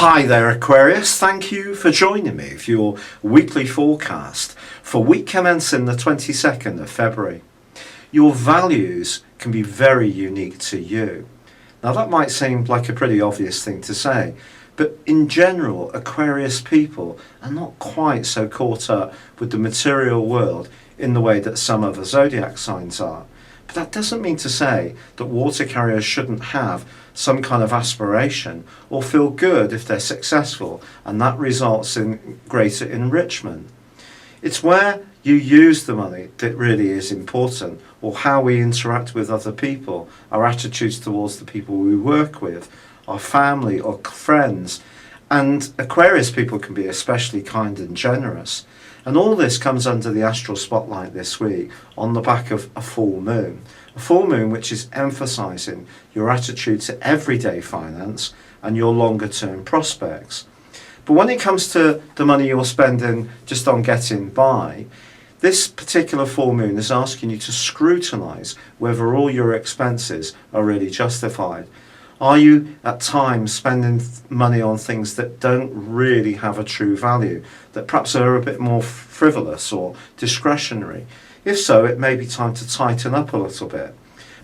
Hi there Aquarius, thank you for joining me for your weekly forecast for week commencing the 22nd of February. Your values can be very unique to you. Now that might seem like a pretty obvious thing to say, but in general Aquarius people are not quite so caught up with the material world in the way that some other zodiac signs are. But that doesn't mean to say that water carriers shouldn't have some kind of aspiration or feel good if they're successful, and that results in greater enrichment. It's where you use the money that really is important, or how we interact with other people, our attitudes towards the people we work with, our family or friends. And Aquarius people can be especially kind and generous. And all this comes under the astral spotlight this week on the back of a full moon. A full moon which is emphasising your attitude to everyday finance and your longer term prospects. But when it comes to the money you're spending just on getting by, this particular full moon is asking you to scrutinise whether all your expenses are really justified. Are you at times spending money on things that don't really have a true value, that perhaps are a bit more frivolous or discretionary? If so, it may be time to tighten up a little bit.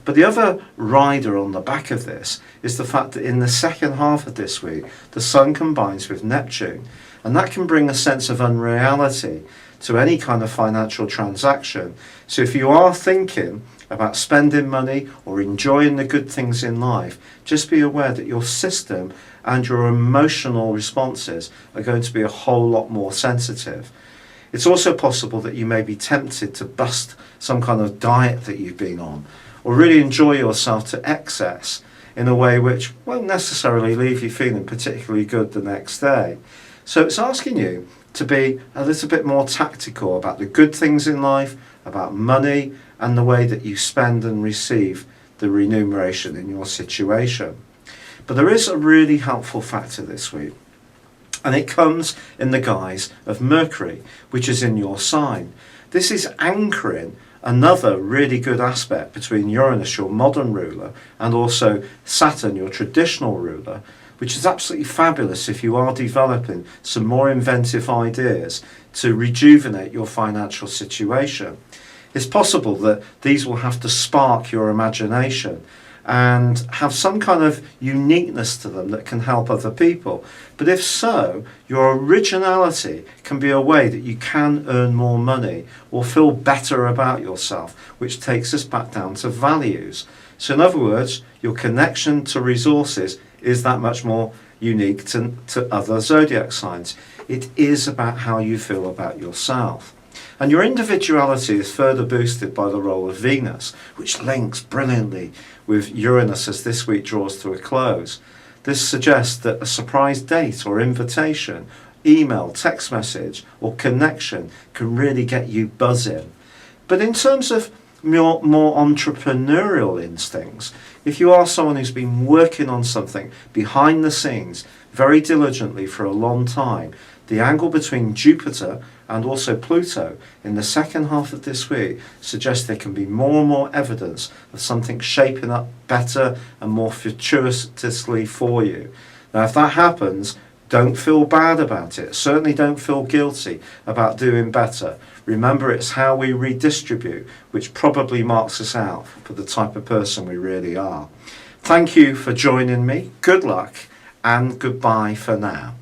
But the other rider on the back of this is the fact that in the second half of this week, the Sun combines with Neptune, and that can bring a sense of unreality to any kind of financial transaction. So if you are thinking about spending money or enjoying the good things in life, just be aware that your system and your emotional responses are going to be a whole lot more sensitive. It's also possible that you may be tempted to bust some kind of diet that you've been on, or really enjoy yourself to excess in a way which won't necessarily leave you feeling particularly good the next day. So it's asking you to be a little bit more tactical about the good things in life, about money, and the way that you spend and receive the remuneration in your situation. But there is a really helpful factor this week, and it comes in the guise of Mercury, which is in your sign. This is anchoring another really good aspect between Uranus, your modern ruler, and also Saturn, your traditional ruler, which is absolutely fabulous if you are developing some more inventive ideas to rejuvenate your financial situation. It's possible that these will have to spark your imagination and have some kind of uniqueness to them that can help other people. But if so, your originality can be a way that you can earn more money or feel better about yourself, which takes us back down to values. So in other words, your connection to resources is that much more unique to other zodiac signs. It is about how you feel about yourself. And your individuality is further boosted by the role of Venus, which links brilliantly with Uranus as this week draws to a close. This suggests that a surprise date or invitation, email, text message or connection can really get you buzzing. But in terms of more entrepreneurial instincts, if you are someone who's been working on something behind the scenes very diligently for a long time, the angle between Jupiter and also Pluto in the second half of this week suggests there can be more and more evidence of something shaping up better and more fortuitously for you. Now if that happens, don't feel bad about it. Certainly don't feel guilty about doing better. Remember, it's how we redistribute which probably marks us out for the type of person we really are. Thank you for joining me. Good luck and goodbye for now.